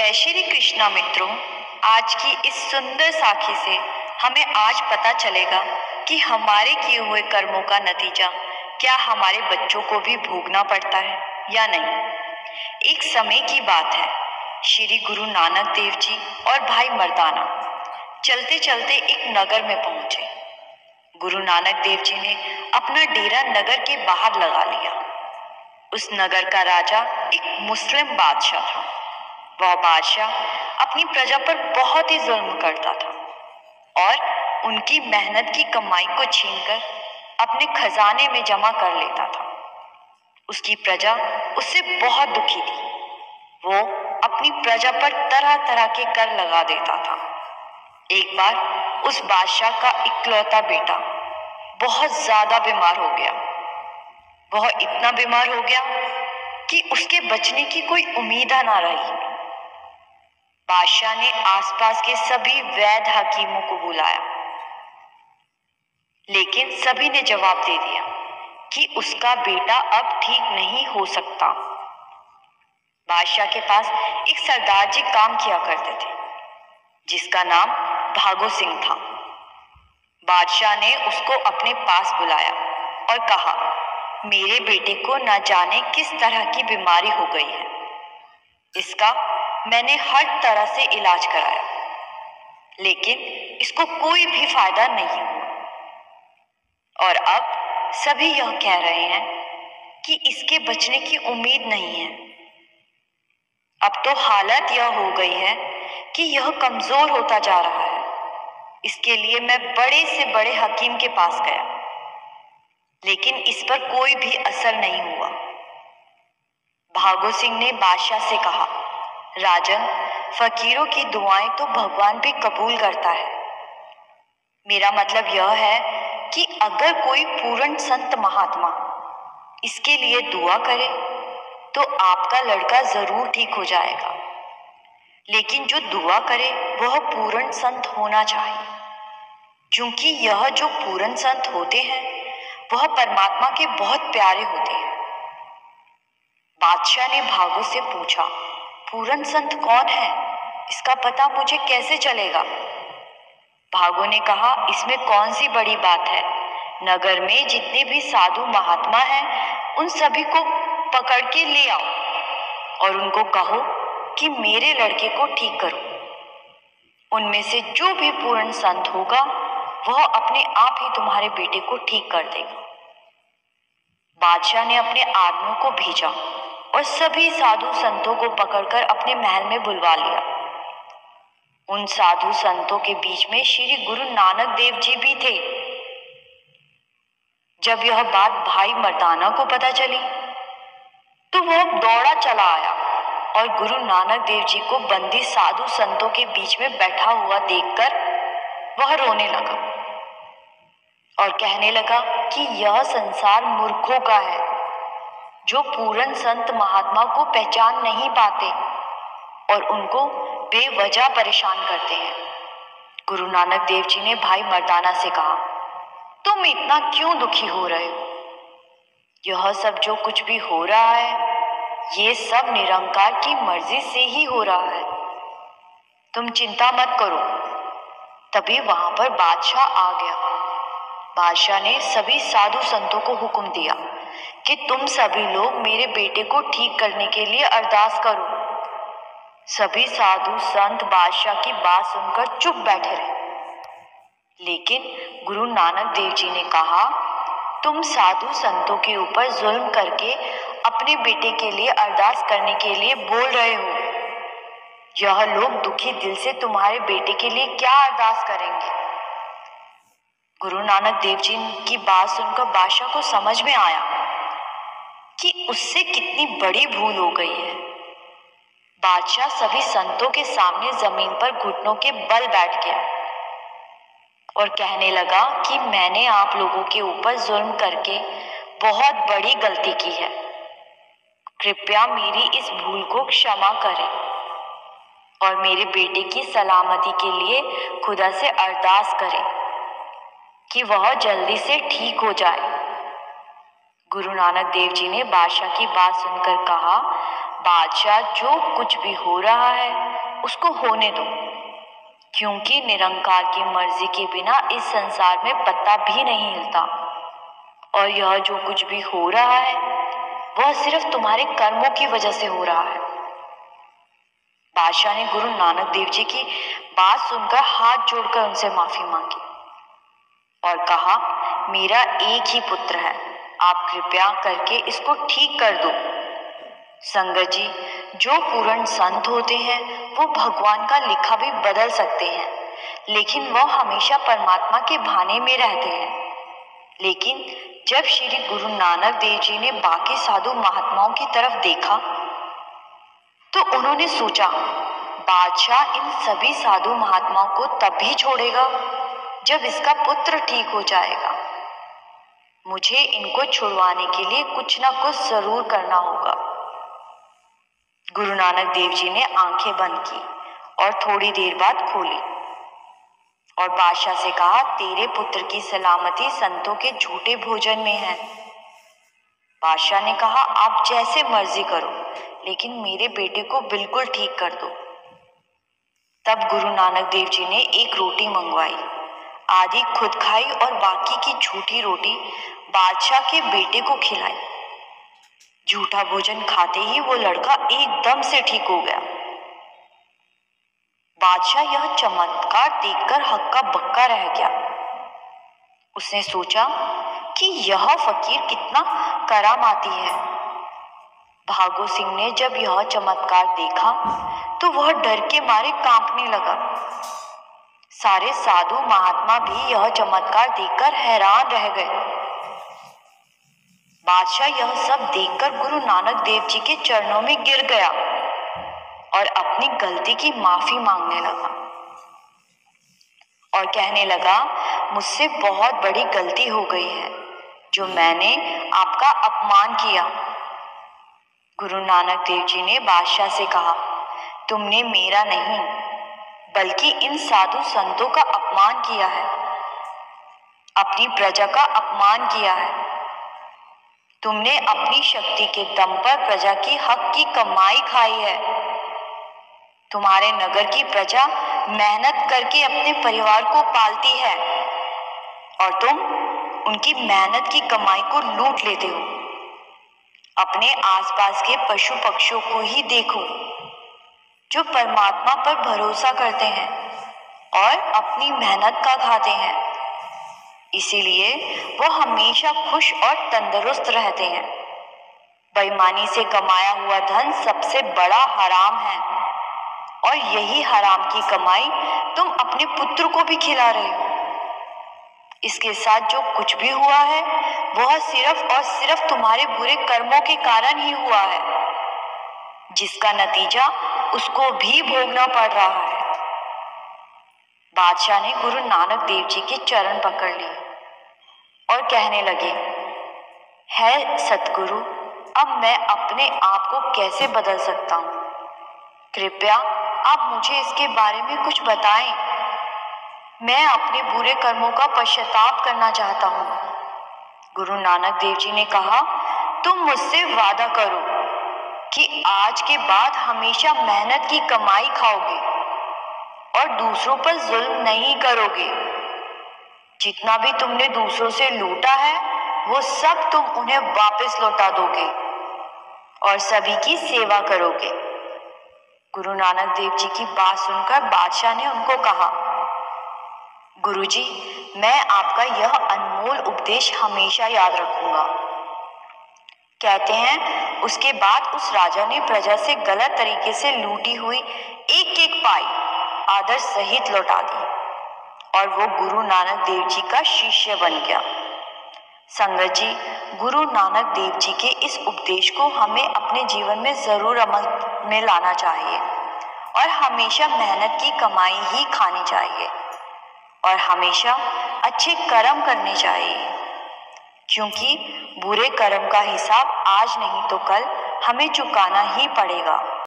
जय श्री कृष्णा मित्रों। आज की इस सुंदर साखी से हमें आज पता चलेगा कि हमारे किए हुए कर्मों का नतीजा क्या हमारे बच्चों को भी भोगना पड़ता है या नहीं। एक समय की बात है, श्री गुरु नानक देव जी और भाई मर्दाना चलते चलते एक नगर में पहुंचे। गुरु नानक देव जी ने अपना डेरा नगर के बाहर लगा लिया। उस नगर का राजा एक मुस्लिम बादशाह था। वह बादशाह अपनी प्रजा पर बहुत ही जुल्म करता था और उनकी मेहनत की कमाई को छीनकर अपने खजाने में जमा कर लेता था। उसकी प्रजा उससे बहुत दुखी थी। वो अपनी प्रजा पर तरह तरह के कर लगा देता था। एक बार उस बादशाह का इकलौता बेटा बहुत ज्यादा बीमार हो गया। वह इतना बीमार हो गया कि उसके बचने की कोई उम्मीद ना रही। बादशाह ने आसपास के सभी वैद्य हकीमों को बुलाया, लेकिन सभी ने जवाब दे दिया कि उसका बेटा अब ठीक नहीं हो सकता। बादशाह के पास एक सरदार जी काम किया करते थे, जिसका नाम भागो सिंह था। बादशाह ने उसको अपने पास बुलाया और कहा, मेरे बेटे को न जाने किस तरह की बीमारी हो गई है। इसका मैंने हर तरह से इलाज कराया, लेकिन इसको कोई भी फायदा नहीं हुआ और अब सभी यह कह रहे हैं कि इसके बचने की उम्मीद नहीं है। अब तो हालत यह हो गई है कि यह कमजोर होता जा रहा है। इसके लिए मैं बड़े से बड़े हकीम के पास गया, लेकिन इस पर कोई भी असर नहीं हुआ। भागो सिंह ने बादशाह से कहा, राजन, फकीरों की दुआएं तो भगवान भी कबूल करता है। मेरा मतलब यह है कि अगर कोई पूर्ण संत महात्मा इसके लिए दुआ करे तो आपका लड़का जरूर ठीक हो जाएगा। लेकिन जो दुआ करे वह पूर्ण संत होना चाहिए, क्योंकि यह जो पूर्ण संत होते हैं वह परमात्मा के बहुत प्यारे होते हैं। बादशाह ने भागो से पूछा, पूर्ण संत कौन है? इसका पता मुझे कैसे चलेगा? भागो ने कहा, इसमें कौन सी बड़ी बात है। नगर में जितने भी साधु महात्मा हैं उन सभी को पकड़ के ले आओ और उनको कहो कि मेरे लड़के को ठीक करो। उनमें से जो भी पूर्ण संत होगा वह अपने आप ही तुम्हारे बेटे को ठीक कर देगा। बादशाह ने अपने आदमियों को भेजा और सभी साधु संतों को पकड़कर अपने महल में बुलवा लिया। उन साधु संतों के बीच में श्री गुरु नानक देव जी भी थे। जब यह बात भाई मर्दाना को पता चली तो वह दौड़ा चला आया और गुरु नानक देव जी को बंदी साधु संतों के बीच में बैठा हुआ देखकर वह रोने लगा और कहने लगा कि यह संसार मूर्खों का है, जो पूर्ण संत महात्मा को पहचान नहीं पाते और उनको बेवजह परेशान करते हैं। गुरु नानक देव जी ने भाई मर्दाना से कहा, तुम इतना क्यों दुखी हो रहे हो? यह सब जो कुछ भी हो रहा है ये सब निरंकार की मर्जी से ही हो रहा है। तुम चिंता मत करो। तभी वहां पर बादशाह आ गया। बादशाह ने सभी साधु संतों को हुक्म दिया कि तुम सभी लोग मेरे बेटे को ठीक करने के लिए अरदास करो। सभी साधु संत बादशाह की बात सुनकर चुप बैठे रहे, लेकिन गुरु नानक देव जी ने कहा, तुम साधु संतों के ऊपर जुल्म करके अपने बेटे के लिए अरदास करने के लिए बोल रहे हो। यह लोग दुखी दिल से तुम्हारे बेटे के लिए क्या अरदास करेंगे? गुरु नानक देव जी की बात सुनकर बादशाह को समझ में आया कि उससे कितनी बड़ी भूल हो गई है। बादशाह सभी संतों के सामने जमीन पर घुटनों के बल बैठ गया और कहने लगा कि मैंने आप लोगों के ऊपर जुल्म करके बहुत बड़ी गलती की है। कृपया मेरी इस भूल को क्षमा करें और मेरे बेटे की सलामती के लिए खुदा से अरदास करें कि वह जल्दी से ठीक हो जाए। गुरु नानक देव जी ने बादशाह की बात सुनकर कहा, बादशाह, जो कुछ भी हो रहा है उसको होने दो, क्योंकि निरंकार की मर्जी के बिना इस संसार में पत्ता भी नहीं हिलता, और यह जो कुछ भी हो रहा है वह सिर्फ तुम्हारे कर्मों की वजह से हो रहा है। बादशाह ने गुरु नानक देव जी की बात सुनकर हाथ जोड़कर उनसे माफी मांगी और कहा, मेरा एक ही पुत्र है, आप कृपया करके इसको ठीक कर दो। संगत जी, जो पूर्ण संत होते हैं वो भगवान का लिखा भी बदल सकते हैं, लेकिन वह हमेशा परमात्मा के भाने में रहते हैं। लेकिन जब श्री गुरु नानक देव जी ने बाकी साधु महात्माओं की तरफ देखा तो उन्होंने सोचा, बादशाह इन सभी साधु महात्माओं को तभी छोड़ेगा जब इसका पुत्र ठीक हो जाएगा। मुझे इनको छुड़वाने के लिए कुछ ना कुछ जरूर करना होगा। गुरु नानक देव जी ने आंखें बंद की और थोड़ी देर बाद खोली और बादशाह से कहा, तेरे पुत्र की सलामती संतों के झूठे भोजन में है। बादशाह ने कहा, आप जैसे मर्जी करो, लेकिन मेरे बेटे को बिल्कुल ठीक कर दो। तब गुरु नानक देव जी ने एक रोटी मंगवाई, आधी खुद खाई और बाकी की झूठी रोटी बादशाह के बेटे को खिलाई। झूठा भोजन खाते ही वो लड़का एकदम से ठीक हो गया। बादशाह यह चमत्कार देखकर हक्का बक्का रह गया। उसने सोचा कि यह फकीर कितना करामाती है। भागो सिंह ने जब यह चमत्कार देखा तो वह डर के मारे कांपने लगा। सारे साधु महात्मा भी यह चमत्कार देखकर हैरान रह गए। बादशाह यह सब देखकर गुरु नानक देव जी के चरणों में गिर गया और अपनी गलती की माफी मांगने लगा और कहने लगा, मुझसे बहुत बड़ी गलती हो गई है जो मैंने आपका अपमान किया। गुरु नानक देव जी ने बादशाह से कहा, तुमने मेरा नहीं बल्कि इन साधु संतों का अपमान किया है, अपनी प्रजा का अपमान किया है। तुमने अपनी शक्ति के दम पर प्रजा की हक की कमाई खाई है। तुम्हारे नगर की प्रजा मेहनत करके अपने परिवार को पालती है और तुम उनकी मेहनत की कमाई को लूट लेते हो। अपने आसपास के पशु पक्षियों को ही देखो जो परमात्मा पर भरोसा करते हैं और अपनी मेहनत का खाते हैं, इसीलिए वो हमेशा खुश और तंदुरुस्त रहते हैं। बेईमानी से कमाया हुआ धन सबसे बड़ा हराम है और यही हराम की कमाई तुम अपने पुत्र को भी खिला रहे हो। इसके साथ जो कुछ भी हुआ है वह सिर्फ और सिर्फ तुम्हारे बुरे कर्मों के कारण ही हुआ है, जिसका नतीजा उसको भी भोगना पड़ रहा है। बादशाह ने गुरु नानक देव जी के चरण पकड़ लिए और कहने लगे, है सतगुरु, अब मैं अपने आप को कैसे बदल सकता हूँ? कृपया आप मुझे इसके बारे में कुछ बताएं। मैं अपने बुरे कर्मों का पश्चाताप करना चाहता हूँ। गुरु नानक देव जी ने कहा, तुम मुझसे वादा करो कि आज के बाद हमेशा मेहनत की कमाई खाओगे और दूसरों पर जुल्म नहीं करोगे। जितना भी तुमने दूसरों से लूटा है वो सब तुम उन्हें वापस लौटा दोगे और सभी की सेवा करोगे। गुरु नानक देव जी की बात सुनकर बादशाह ने उनको कहा, गुरुजी, मैं आपका यह अनमोल उपदेश हमेशा याद रखूंगा। कहते हैं उसके बाद उस राजा ने प्रजा से गलत तरीके से लूटी हुई एक एक पाई आदर सहित लौटा दी और वो गुरु नानक देव जी का शिष्य बन गया। संगत जी, गुरु नानक देव जी के इस उपदेश को हमें अपने जीवन में जरूर अमल में लाना चाहिए और हमेशा मेहनत की कमाई ही खानी चाहिए और हमेशा अच्छे कर्म करने चाहिए, क्योंकि बुरे कर्म का हिसाब आज नहीं तो कल हमें चुकाना ही पड़ेगा।